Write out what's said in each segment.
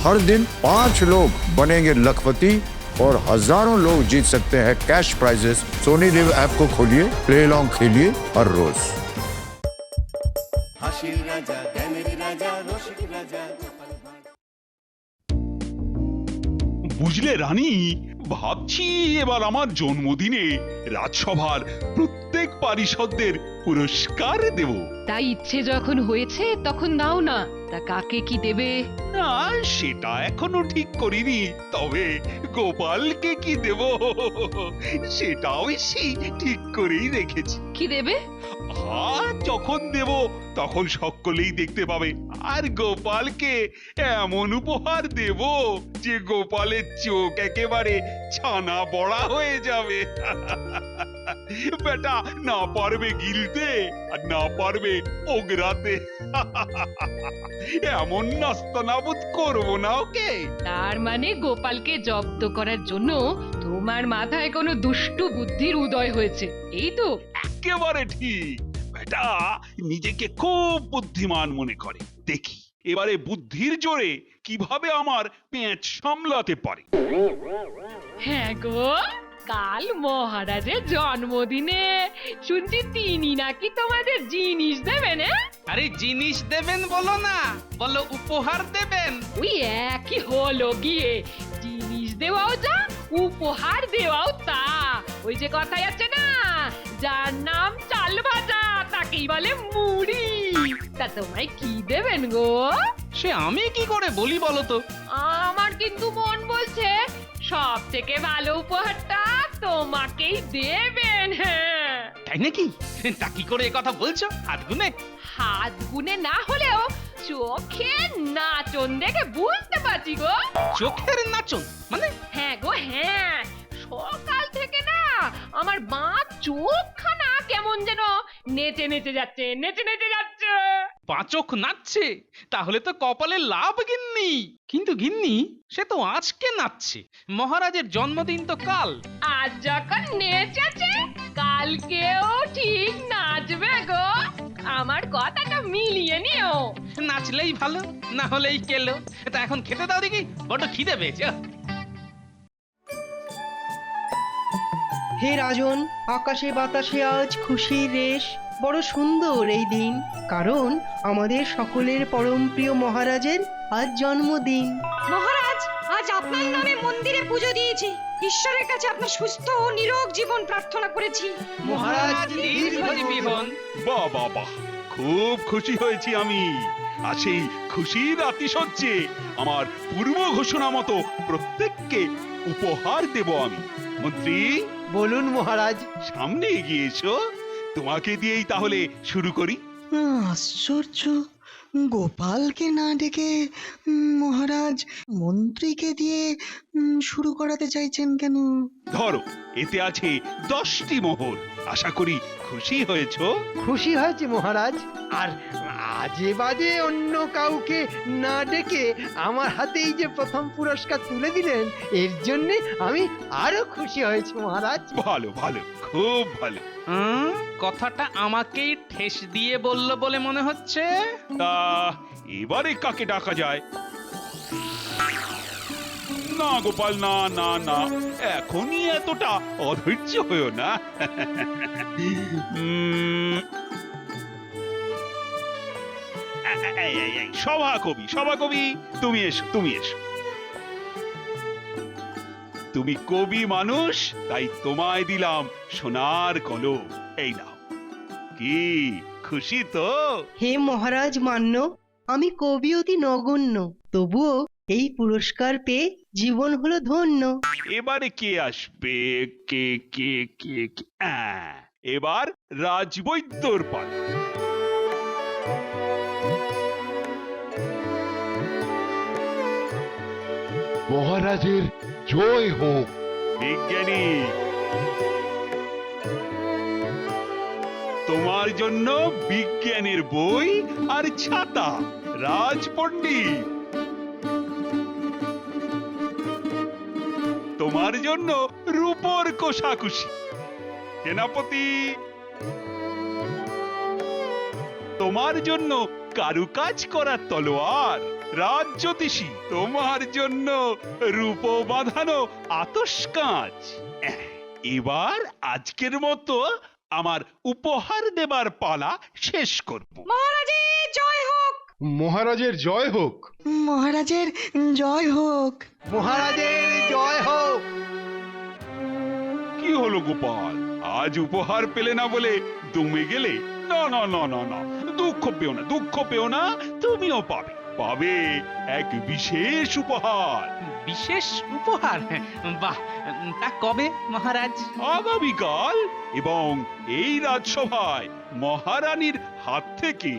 हर दिन 5 लोग बनेंगे लखपति और हजारों लोग जीत सकते हैं cash prizes. Sony LIV app को खोलिए, प्ले लॉन्ग खेलिए हर रोज। হাসির রাজা জ্ঞানের রাজা রসিক রাজা গোপাল ভাঁড়। বুঝলে রানী, ভাবছি এবার আমার জন্মদিনে রাজসভার প্রত্যেক পারিষদদের পুরস্কার দেব। তাই ইচ্ছে যখন হয়েছে তখন দাও না। তা কাকে কি দেবে? না, সেটা এখনো ঠিক করিনি, তবে গোপালকে কি দেব সেটাও ঠিক করেই রেখেছি। কি দেবে? যখন দেব তখন সকলেই দেখতে পাবে। আর গোপালকে এমন উপহার দেব যে গোপালের চোখ একেবারে ছানা বড়া হয়ে যাবে। বেটা না পারবে গিলতে আর না পারবে ওগরাতে। এমন নাস্তানাবুদ করবো না ওকে। তার মানে গোপালকে জব্দ করার জন্য তোমার মাথায় কোনো দুষ্টু বুদ্ধির উদয় হয়েছে, এই তো? একেবারে ঠিক। বেটা নিজেকে খুব বুদ্ধিমান মনে করে। দেখি এবারে বুদ্ধির জোরে কিভাবে আমার পেঁচ সামলাতে পারে। হ্যাঁ গো, কাল মহারাজের জন্মদিনে শুনছি তিনি নাকি তোমাদের জিনিস দেবেন। আরে জিনিস দেবেন বলো না, বলো উপহার দেবেন। ওই একই হলো গিয়ে, জিনিস দেওয়াও যা, উপহার দেওয়াও তা। ওই যে কথাই আছে না, যার নাম চাল ভাজা তাকেই বলে মুড়ি। তা তোমায় কি দেবেন গো? সে আমি কি করে বলি বলো তো? আমার কিন্তু মন বলছে সব থেকে ভালো উপহারটা তোমাকেই দেবেন। হ্যাঁ, তাই নাকি? তা কি করে কথা বলছো? হাত গুনে? হাত গুনে না হলেও চোখে নাচন দেখে বুঝতে পারছি গো। চোখের নাচন মানে? হ্যাঁ গো হ্যাঁ, সকাল থেকে না আমার বাঁ চোখখানা কেমন যেন নেচে নেচে যাচ্ছে, নেচে নেচে যাচ্ছে। পাঁচক নাচছে? তাহলে তো কপালে লাভ গিন্নি। কিন্তু গিন্নি, সে তো আজকে নাচছে, মহারাজের জন্মদিন তো কাল। আজ যখন নেচেছে কালকেও ঠিক নাচবে গো। আমার কথাটা মিলিয়ে নিও। নাচলেই ভালো, না হলেই কেলো। তা এখন খেতে দাও দেখি, বড্ড খিদে পেয়েছে। হে রাজন, আকাশে বাতাসে আজ খুশির রেশ। বড় সুন্দর এই দিন, কারণ আমাদের সকলের পরম প্রিয় মহারাজের আজ জন্মদিন। মহারাজ, আজ আপনার নামে মন্দিরে পুজো দিয়েছি। ঈশ্বরের কাছে আপনার সুস্থ ও নিরোগ জীবন প্রার্থনা করেছি। মহারাজ দীর্ঘজীবী হন। বাহ বাহ বাহ, খুব খুশি হয়েছি আমি। আর সেই খুশির আতিশয্যে আমার পূর্ব ঘোষণা মতো প্রত্যেককে উপহার দেব আমি। মন্ত্রী বলুন মহারাজ। সামনে এগিয়ে এসো, তোমাকে দিয়েই তাহলে শুরু করি। আশ্চর্য, গোপালকে না ডেকে মহারাজ মন্ত্রীকে দিয়ে শুরু করাতে চাইছেন কেন? ধরো, এতে আছে 10টি মোহর। আশা করি খুশি হয়েছো। খুশি হয়েছে মহারাজ। আর আজে বাজে অন্য কাউকে না ডেকে আমার হাতেই যে প্রথম পুরস্কার তুলে দিলেন, এর জন্য আমি আরো খুশি হয়েছি মহারাজ। ভালো ভালো, খুব ভালো। কথাটা আমাকেই ঠেস দিয়ে বলল বলে মনে হচ্ছে। তা এবারে কাকে ডাকা যায়? না গোপাল, না না না, এখনই এতটা অধৈর্য হয়েও না। সভাকবি, সভাকবি, তুমি এসো, তুমি এসো। তুমি কবি মানুষ, তাই তোমায় দিলাম সোনার কলম। এই নাও। কি খুশি তো? হে মহারাজ মান্য, আমি কবি অতি নগণ্য, তবুও এই পুরস্কার পেয়ে জীবন হলো ধন্য। এবারে কে আসবে? কে কে কে কে? এবার রাজবৈদ্যর পালা। মহারাজের জয় হোক। বিজ্ঞানী, তোমার জন্য বিজ্ঞানের বই আর ছাতা। রাজপণ্ডিত, তোমার জন্য রূপোর কোষাকুষি। সেনাপতি, তোমার জন্য কারুকাজ করা তলোয়ার। রাজ জ্যোতিষী তোমার জন্য রূপ বাঁধানো আতস কাঁচ। এবার আজকের মতো আমার উপহার দেবার পালা শেষ করব। মহারাজের জয় হোক। মহারাজের জয় হোক। মহারাজের জয় হোক। মহারাজের জয় হোক। কি হলো গোপাল, আজ উপহার পেলে না বলে দমে গেলে? না না না না না, দুঃখ পেও না, দুঃখ পেও না, তুমিও পাবে, পাবে এক বিশেষ উপহার। বিশেষ উপহার? বাহ, তা কবে মহারাজ? আগামীকাল, এবং এই রাজসভায় মহারানীর হাত থেকে।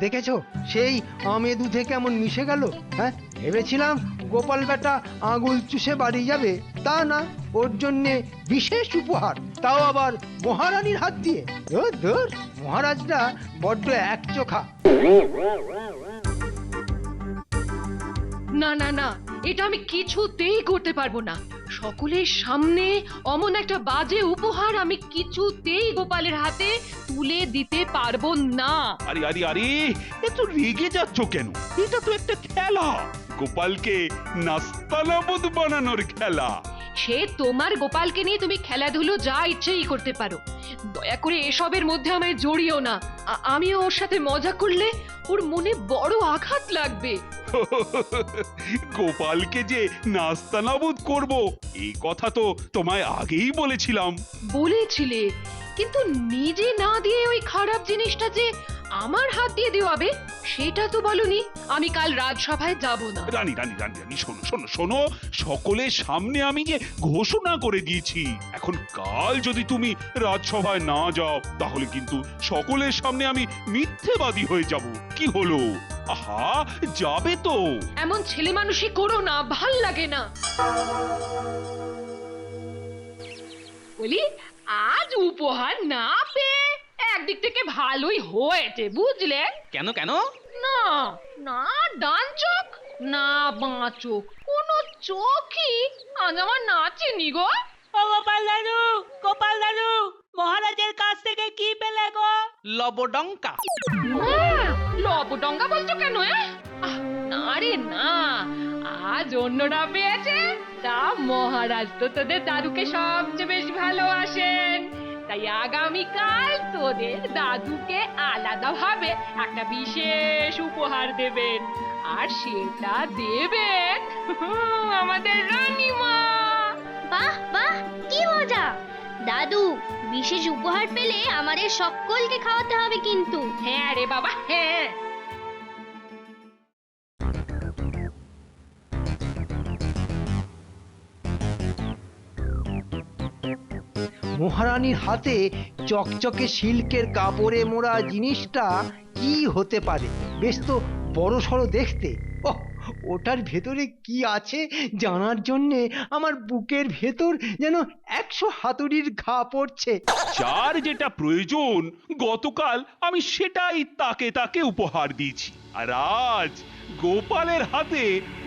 দেখেছো সেই আমে দুধে কেমন মিশে গেল? হ্যাঁ, ভেবেছিলাম গোপাল বেটা আঙুল চুষে বাড়ি যাবে, তা না, ওর জন্যে বিশেষ উপহার, তাও আবার মহারানীর হাত দিয়ে। ধুর ধুর, মহারাজটা বড্ড একচোখা। না না না, এটা আমি কিছুতেই করতে পারবো না। সকলের সামনে অমন একটা বাজে উপহার আমি কিছুতেই গোপালের হাতে তুলে দিতে পারবো না। আরে আরে আরে, এত রেগে যাচ্ছ কেন? এটা তো একটা খেলা, গোপালকে নাস্তানাবুদ বানানোর খেলা। সে তোমার গোপালকে নিয়ে তুমি খেলাধুলো যা ইচ্ছেই করতে পারো, দয়া করে এসবের মধ্যে আমায় জড়িও না। আমিও ওর সাথে মজা করলে ওর মনে বড় আঘাত লাগবে। গোপালকে যে নাস্তানাবুদ করব, এই কথা তো তোমায় আগেই বলেছিলাম। বলেছিলে, কিন্তু নিজে না দিয়ে ওই খারাপ জিনিসটা যে আমার হাত দিয়ে দেওয়াবে সেটা তো বলনি। আমি কাল রাজসভায় যাব না। রানী রানী রানী রানী, শোনো শোনো শোনো, সকলের সামনে আমি যে ঘোষণা করে দিয়েছি, এখন কাল যদি তুমি রাজসভায় না যাও তাহলে কিন্তু সকলের সামনে আমি মিথ্যেবাদী হয়ে যাব। কি হলো? আহা, যাবে তো? এমন ছেলে মানুষই করো না, ভাল লাগে না। বলি, আজ উপহার না পেয়ে একদিক থেকে ভালোই হয়েছে, বুঝলে? কেন কেন? না না, ডান চোখ না বাঁ চোখ, কোনো চোখই আজ আমার নাচেনি গো। ও গোপাল দাদু, গোপাল দাদু, মহারাজের কাছ থেকে কি পেলে গো? লবডঙ্কা। লবডঙ্গা বলছো কেন? না রে না, আজ অন্যরা পেয়েছে, তা মহারাজ তো তোদের দাদুকে সবচেয়ে বেশি ভালোবাসেন, তাই আগামীকাল তোদের দাদুকে আলাদাভাবে একটা বিশেষ উপহার দেবেন, আর সেটা দেবেন আমাদের রানীমা। বাহ বাহ, কি মজা! দাদু, বিশেষ উপহার পেলে আমাদের সকলকে খাওয়াতে হবে কিন্তু। হ্যাঁ রে বাবা, হ্যাঁ। মহারানীর হাতে চকচকে সিল্কের কাপড়ে মোড়া জিনিসটা কি হতে পারে? বেশ তো বড় সড়ো দেখতে। ওহ, ওটার ভেতরে কি আছে জানার জন্যে আমার বুকের ভেতর যেন 100 হাতুড়ির ঘা পড়ছে। যার যেটা প্রয়োজন গতকাল আমি সেটাই তাকে তাকে উপহার দিয়েছি, আর আজ গোপালের হাতে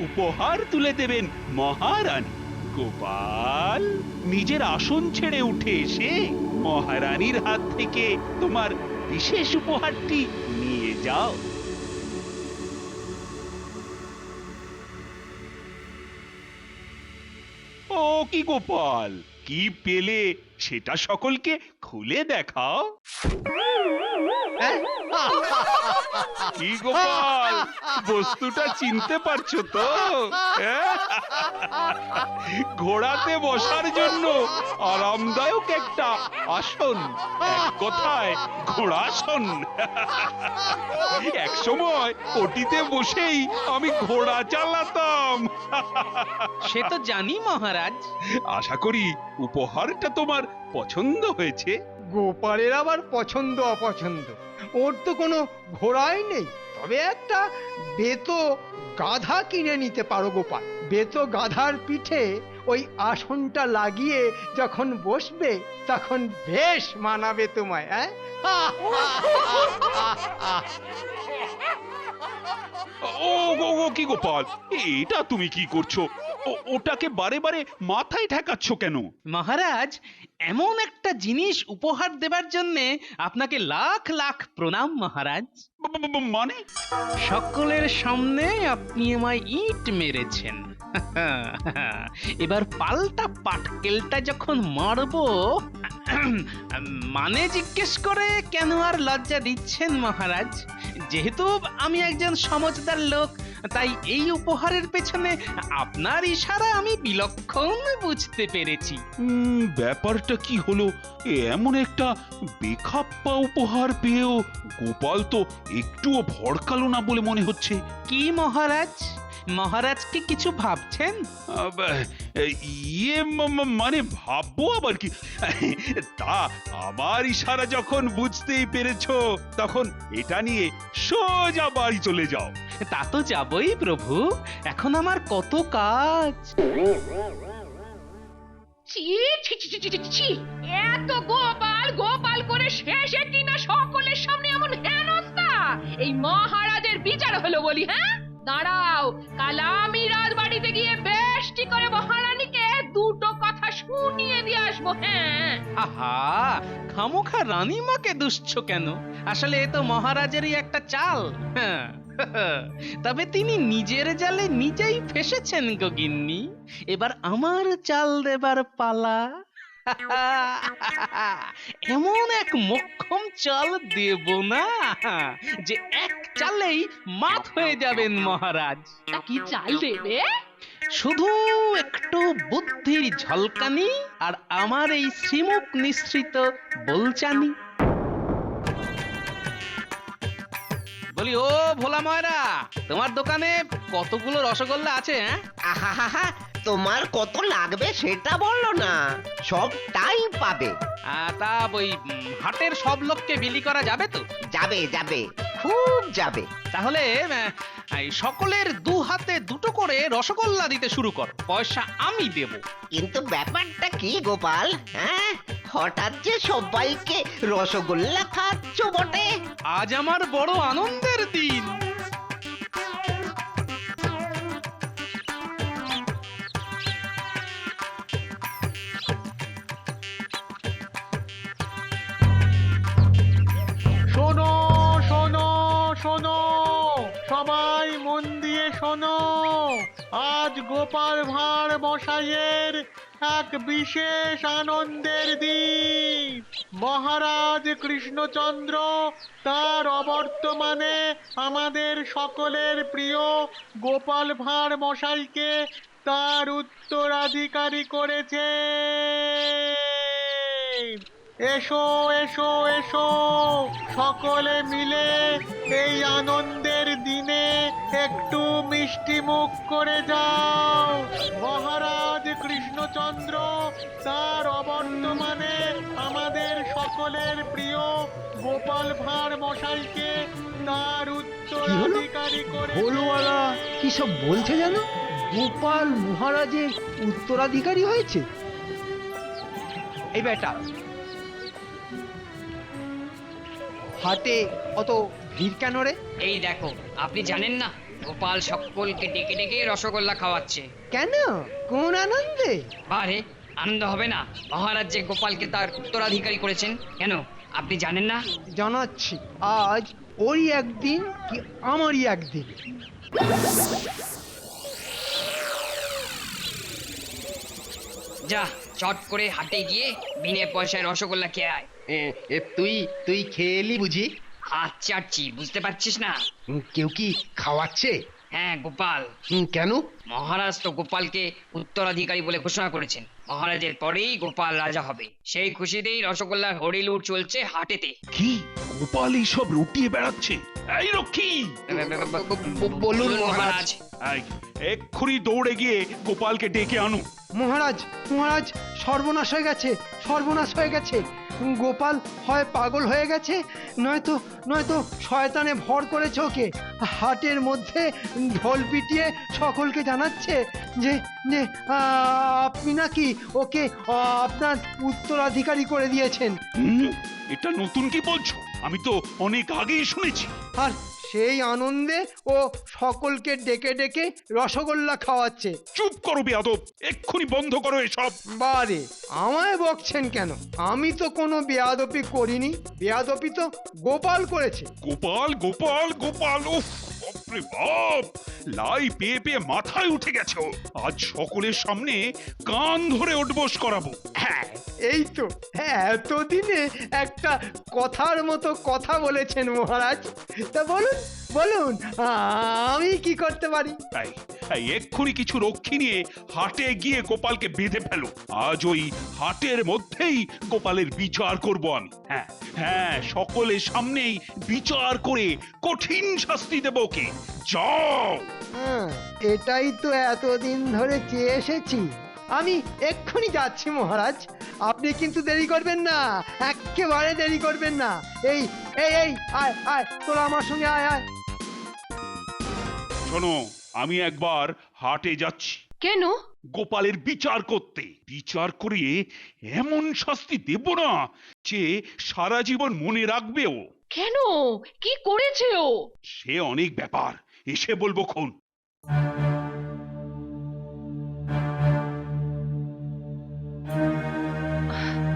উপহার তুলে দেবেন মহারানী। গোপাল, নিজের আসন ছেড়ে উঠে এসে মহারানীর হাত থেকে তোমার বিশেষ উপহারটি নিয়ে যাও। ও কি গোপাল, কি পেলে সেটা সকলকে খুলে দেখাও। কি গোপাল, বস্তুটা চিনতে পারছো তো? ঘোড়াতে বসার জন্য আরামদায়ক একটা আসন, এক কথায় ঘোড়াসন। এক সময় ওটিতে বসেই আমি ঘোড়া চালাতাম। সে তো জানি মহারাজ। আশা করি উপহারটা তোমার পছন্দ হয়েছে। গোপালের আবার পছন্দ অপছন্দ, ওর তো কোনো ঘোড়াই নেই, তবে একটা বেতো গাধা কিনে নিতে পারো গোপাল। বেতো গাধার পিঠে ওই আসনটা লাগিয়ে যখন বসবে তখন বেশ মানাবে তোমায়। হ্যাঁ, ও গো গো, কি গোপাল, এটা তুমি কি করছো? ওটাকে বারে বারে মাথায় ঠেকাচ্ছ কেন? মহারাজ, এমন একটা জিনিস উপহার দেবার জন্য আপনাকে লাখ লাখ প্রণাম মহারাজ। মানে? সকলের সামনে আপনি আমায় ইট মেরেছেন, এবার পাল্টা পাটকেলটা যখন মারবো, মানে জিজ্ঞেস করে কেন আর লজ্জা দিচ্ছেন মহারাজ? যেহেতু আমি একজন সমজদার লোক, তাই এই উপহারের পেছনে আপনার ইশারা আমি বিলক্ষণ বুঝতে পেরেছি। ব্যাপারটা কি হলো? এমন একটা বেখাপ্পা উপহার পেয়েও গোপাল তো একটুও ভড়কালো না বলে মনে হচ্ছে। কি মহারাজ, মহারাজ কি কিছু ভাবছেন? মানে ভাববো আবার কি? তা আমার ইশারা যখন বুঝতেই পেরেছো, তখন এটা নিয়ে সোজা বাড়ি চলে যাও। তা তো যাবই প্রভু, এখন আমার কত কাজ। ছি ছি ছি ছি ছি, ছি। এত গোপাল গোপাল করে শেষে কিনা সকলের সামনে এমন হেনস্থা! এই মহারাজের বিচার হলো বলি? হ্যাঁ, দাঁড়াও, কাল আমি রাজবাড়িতে গিয়ে বেশটি করে মহারানীকে দুটো কথা শুনিয়ে দিয়ে আসবো। হ্যাঁ, আহা, খামোখা রানীমাকে দুষছ কেন? আসলে এ তো মহারাজেরই একটা চাল। হ্যাঁ, তবে তিনি নিজের জালে নিজেই ফেসেছেন গো গিন্নি, এবার আমার চাল দেবার পালা। এমন এক মোক্ষম চাল দেব না যে এক চালেই মাত হয়ে যাবেন মহারাজ। তা কি চাল দেবে? শুধু একটু বুদ্ধির ঝলকানি আর আমার এই শ্রীমুখ নিঃসৃত বলচানি। বলি, ও ভোলা ময়রা, তোমার দোকানে কতগুলো রসগোল্লা আছে? হ্যাঁ, আহা, তোমার কত লাগবে সেটা বললো না, সবটাই পাবে। তা ওই হাটের সব লোককে বিলি করা যাবে তো? যাবে যাবে, খুব যাবে। তাহলে এই সকলের দু হাতে দুটো করে রসগোল্লা দিতে শুরু কর, পয়সা আমি দেব। কিন্তু ব্যাপারটা কি গোপাল, হ্যাঁ, হঠাৎ যে সবাইকে রসগোল্লা খাচ্ছ বটে? আজ আমার বড় আনন্দের দিন। শোনো শোনো শোনো, সবাই মন দিয়ে শোনো। আজ গোপাল ভাঁড় মশাইয়ের এক বিশেষ আনন্দের দিন। মহারাজ কৃষ্ণচন্দ্র তার অবর্তমানে আমাদের সকলের প্রিয় গোপাল ভাঁড় মশাইকে তার উত্তরাধিকারী করেছে। এসো এসো এসো, সকলে মিলে এই আনন্দের দিনে একটু মিষ্টি মুখ করে যাও। মহারাজ কৃষ্ণচন্দ্র তার অবর্তমানে আমাদের সকলের প্রিয় গোপাল ভাঁড় মশাইকে তার উত্তরাধিকারী করেছে। ভোলওয়ালা কি সব বলছে জানো? গোপাল মহারাজের উত্তরাধিকারী হয়েছে? এই বেটা, হাটে অত ভিড় কেন রে? এই দেখো, আপনি জানেন না গোপাল সকলকে ডেকে ডেকে রসগোল্লা খাওয়াচ্ছে। কেন, কোন আনন্দে? আরে আনন্দ হবে না? মহারাজ যে গোপালকে তার উত্তরাধিকারী করেছেন। কেন আপনি জানেন না? জানাচ্ছি, আজ ওরই একদিন কি আমারই একদিন। যা, চট করে হাটে গিয়ে বিনে পয়সায় রসগোল্লা খেয়ে আয়। তুই খেয়ে এলি বুঝি? হাত চাটছি, বুঝতে পারছিস না? কেউ কি খাওয়াচ্ছে? হ্যাঁ, গোপাল। কেন? মহারাজ তো গোপালকে উত্তরাধিকারী বলে ঘোষণা করেছেন। মহারাজের পরেই গোপাল রাজা হবে। সেই খুশিতেই রসগোল্লার হরিলুট চলছে হাটেতে। কি গোপাল এইসব রটিয়ে বেড়াচ্ছে? এই রক্ষী, বলুন মহারাজ। এক্ষুনি দৌড়ে গিয়ে গোপালকে ডেকে আনো। মহারাজ, মহারাজ, সর্বনাশ হয়ে গেছে, সর্বনাশ হয়ে গেছে। গোপাল হয় পাগল হয়ে গেছে, নয়তো শয়তানে ভর করেছে ওকে। হাটের মধ্যে ঢোল পিটিয়ে সকলকে জানাচ্ছে যে যে আপনি নাকি ওকে আপনার উত্তরাধিকারী করে দিয়েছেন। এটা নতুন কি বলছো? আমি তো অনেক আগেই শুনেছি। আর সেই আনন্দে ও সকলকে ডেকে ডেকে রসগোল্লা খাওয়াচ্ছে। চুপ করো বেয়াদব, এক্ষুনি বন্ধ করো এসব। বারে আমায় বকছেন কেন? আমি তো কোনো বেয়াদপি করিনি, বেয়াদপি তো গোপাল করেছে। গোপাল গোপাল গোপাল, উফ বাপরে বাপ, লাই পেয়ে পেয়ে মাথায় উঠে গেছে ও। আজ সকলের সামনে কান ধরে ওঠবোস করাবো। হ্যাঁ এই তো, হ্যাঁ এতদিনে একটা কথার মতো কথা বলেছেন মহারাজ। তা বলুন বলুন, আমি কি করতে পারি? তাই এই এক্ষুনি কিছু রক্ষী নিয়ে হাটে গিয়ে গোপালকে বেঁধে ফেলো। আজ ওই হাটের মধ্যেই গোপালের বিচার করব আমি। হ্যাঁ হ্যাঁ, সকলের সামনেই বিচার করে কঠিন শাস্তি দেব ওকে। যাও। হ্যাঁ, এটাই তো এতদিন ধরে চেয়ে এসেছি। আমি এক্ষুনি যাচ্ছি মহারাজ, আপনি কিন্তু দেরি করবেন না, একেবারে দেরি করবেন না। এই এই এই আয় আয়, তোরা আমার সঙ্গে আয় আয়। শোনো, আমি একবার হাটে যাচ্ছি। কেন? গোপালের বিচার করতে। বিচার করে এমন শাস্তি দেব না যে সারা জীবন মনে রাখবে ও। কেন? কি করেছে ও? সে অনেক ব্যাপার, এসে বলবো খন।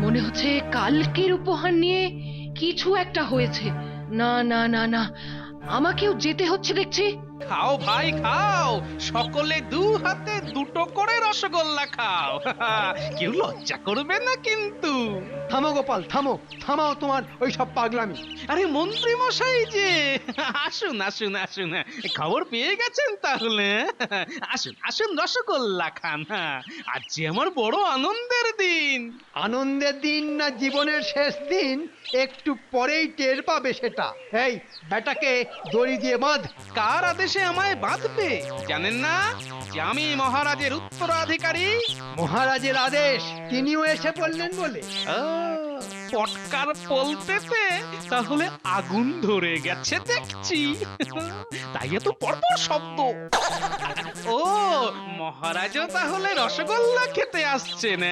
মনে হচ্ছে কালকের উপহার নিয়ে কিছু একটা হয়েছে। না না না না, আমাকেও যেতে হচ্ছে দেখছি। খাও ভাই খাও, সকলে দু হাতে দুটো করে রসগোল্লা খাও। কেউ লজ্জা করবে না কিন্তু। থামো গোপাল, থামো, থামাও তোমার ওই সব পাগলামি। আরে মন্ত্রী মশাই যে, আসুন আসুন আসুন, খবর পেয়ে গেছেন তাহলে? আসুন আসুন, রসগোল্লা খান। আজ যে আমার বড় আনন্দের দিন। আনন্দের দিন না জীবনের শেষ দিন, একটু পরেই টের পাবে সেটা। এই বেটাকে দড়ি দিয়ে বাঁধ। কার আদেশে আমায় বাঁধবে জানেন না যে আমি মহারাজের উত্তরাধিকারী? মহারাজের আদেশ, তিনিও এসে পড়লেন বলে। পটকার পলতেতে তাহলে আগুন ধরে গেছে দেখছি, তাই এত পরপর শব্দ। ও মহারাজও তাহলে রসগোল্লা খেতে আসছেন?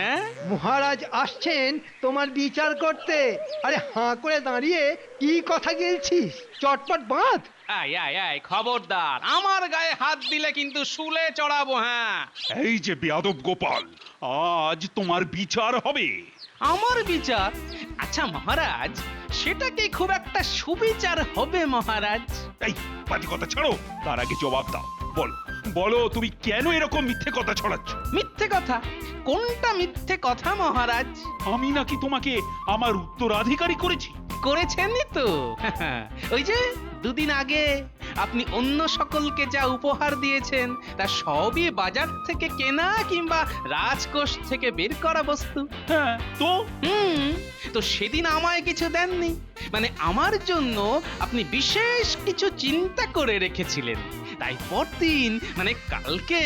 মহারাজ আসছেন তোমার বিচার করতে। আরে হাঁ করে দাঁড়িয়ে কি কথা গেলছিস? চটপট বাঁধ। আয় আয় আয়, খবরদার, আমার গায়ে হাত দিলে কিন্তু শুলে চড়াবো। হ্যাঁ, এই যে বেয়াদব গোপাল, আজ তোমার বিচার হবে। আমার বিচার? আচ্ছা মহারাজ, সেটা কি খুব একটা সুবিচার হবে মহারাজ? এই বাজে কথা ছাড়ো, তার আগে জবাব দাও। বলো বলো, তুমি কেন এরকম মিথ্যে কথা ছড়াচ্ছ? মিথ্যে কথা? কোনটা মিথ্যে কথা মহারাজ? আমি নাকি তোমাকে আমার উত্তরাধিকারী করেছি? করেছেনই তো। ওই যে দুদিন আগে আপনি অন্য সকলকে যা উপহার দিয়েছেন তা সবই বাজার থেকে কেনা কিংবা রাজকোষ থেকে বের করা বস্তু। হ্যাঁ তো? তো সেদিন আমায় কিছু দেননি, মানে আমার জন্য আপনি বিশেষ কিছু চিন্তা করে রেখেছিলেন। তাই পরদিন মানে কালকে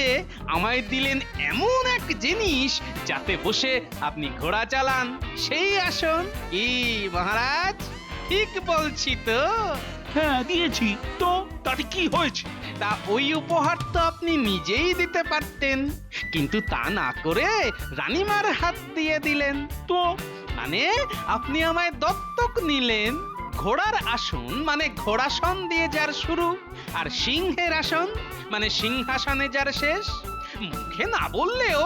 আমায় দিলেন এমন এক জিনিস যাতে বসে আপনি ঘোড়া চালান, সেই আসন। কি মহারাজ, ঠিক বলছি তো? হ্যাঁ দিয়েছি তো, তাতে কি হয়েছে? তা ওই উপহার তো আপনি নিজেই দিতে পারতেন, কিন্তু তা না করে রানীমার হাত দিয়ে দিলেন। তো মানে আপনি আমায় দত্তক নিলেন। ঘোড়ার আসন মানে ঘোড়াসন দিয়ে যার শুরু, আর সিংহের আসন মানে সিংহাসনে যার শেষ। মুখে না বললেও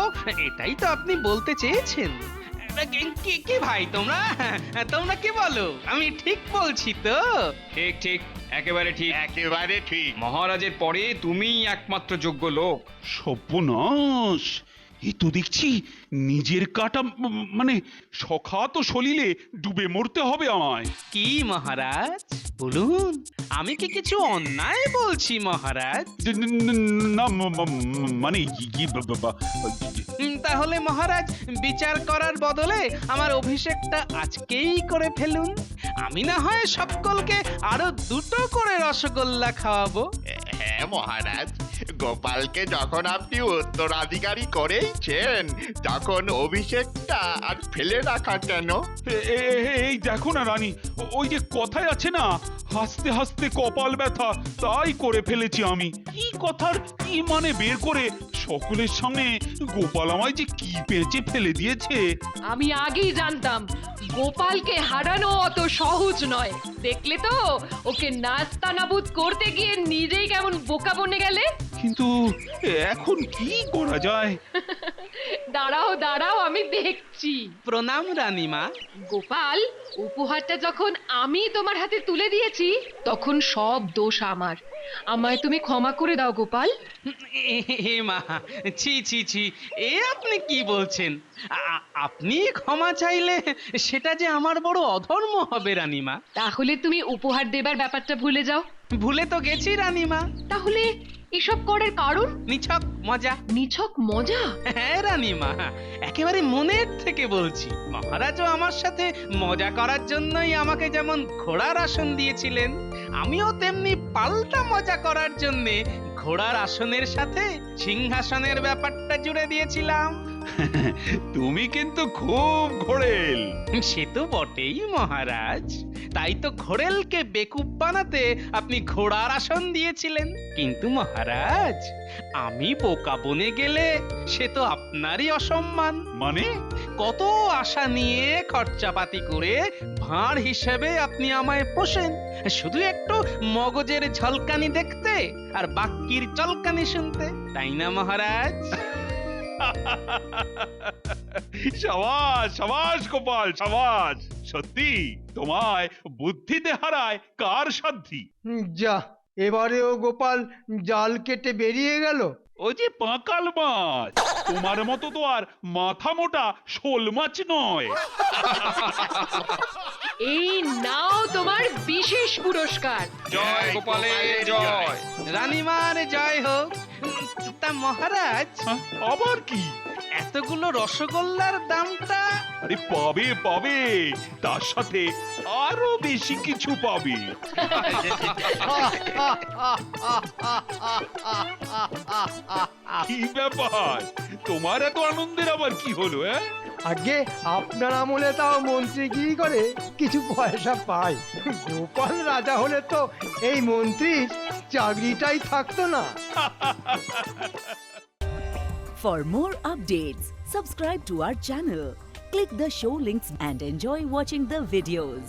এটাই তো আপনি বলতে চেয়েছেন। কি ভাই, তোমরা তোমরা কি বলো? আমি ঠিক বলছি তো? ঠিক ঠিক, একেবারে ঠিক, একেবারে ঠিক। মহারাজের পরে তুমিই একমাত্র যোগ্য লোক। সর্বনাশ, এ তো দেখছি নিজের কাটা মানে সখাত সলিলে ডুবে মরতে হবে আমায়। কি মহারাজ বলুন, আমি কি কিছু অন্যায় বলছি মহারাজ? না মানে তাহলে মহারাজ বিচার করার বদলে আমার অভিষেকটা আজকেই করে ফেলুন। আমি না হয় সকলকে আরো দুটো করে রসগোল্লা খাওয়াবো। হ্যাঁ মহারাজ, গোপালকে যখন আপনি উত্তরাধিকারী করেইছেন তখন অভিষেকটা আর ফেলে রাখা কেন? এই দেখো না রানী, ওই যে কথায় আছে না, হাসতে হাসতে কপাল ব্যথা, তাই করে ফেলেছি আমি। কি কথার কি মানে বের করে সকলের সামনে গোপাল আমায় যে কি পেঁচে ফেলে দিয়েছে। আমি আগেই জানতাম গোপালকে হারানো অত সহজ নয়। দেখলে তো ওকে নাস্তানাবুদ করতে গিয়ে নিজেই কেমন বোকা বনে গেলে। কিন্তু এখন কি করা যায়? দাঁড়াও দাঁড়াও, আমি দেখছি। প্রণাম রানীমা। গোপাল, উপহারটা যখন আমি তোমার হাতে তুলে দিয়েছি তখন সব দোষ আমার। আমায় তুমি ক্ষমা করে দাও গোপাল। এ মা, ছি ছি ছি, এ আপনি কি বলছেন? আপনি ক্ষমা চাইলে সেটা যে আমার বড় অধর্ম হবে রানীমা। তাহলে তুমি উপহার দেবার ব্যাপারটা ভুলে যাও। ভুলে তো গেছি রানীমা। তাহলে এসব করার কারণ? নিছক মজা। নিছক মজা? হ্যাঁ রানীমা, একেবারে মনের থেকে বলছি। মহারাজও আমার সাথে মজা করার জন্যই আমাকে যেমন ঘোড়ার আসন দিয়েছিলেন, আমিও তেমনি পাল্টা মজা করার জন্য ঘোড়ার আসনের সাথে সিংহাসনের ব্যাপারটা জুড়ে দিয়েছিলাম। তুমি কিন্তু খুব ঘোড়েল। সে তো বটেই মহারাজ, তাই তো ঘোড়েলকে বেকুব বানাতে আপনি ঘোড়ার আসন দিয়েছিলেন। কিন্তু মহারাজ, আমি বোকা বনে গেলে সে তো আপনারই অসম্মান। মানে? কত আশা নিয়ে খরচাপাতি করে ভাঁড় হিসেবে আপনি আমায় পোষেন, শুধু একটু মগজের ঝলকানি দেখতে আর বাক্যির চলকানি শুনতে, তাই না মহারাজ? সাবাস সাবাস গোপাল, সাবাস। সত্যি তোমায় বুদ্ধিতে হারায় কার সাধ্যি? যা, এবারেও গোপাল জাল কেটে বেরিয়ে গেল। ওই যে পাঁকাল মাছ, তোমার মতো তো আর মাথা মোটা শোল মাছ নয়। এই নাও তোমার বিশেষ পুরস্কার। জয় গোপালের জয়। রানীমার জয় হোক। তা মহারাজ, আবার কি? এতগুলো রসগোল্লার দামটা? আরে পাবে পাবে, তার সাথে আরো বেশি কিছু পাবে। কি ব্যাপার, তোমার এত আনন্দের আবার কি হলো? আগে আপনার আমলে তাও মন্ত্রীগিরি করে কিছু পয়সা পাই। গোপাল রাজা হলে তো এই মন্ত্রীর চাকরিটাই থাকতো না। For more updates, subscribe to our channel, click the show links and enjoy watching the videos.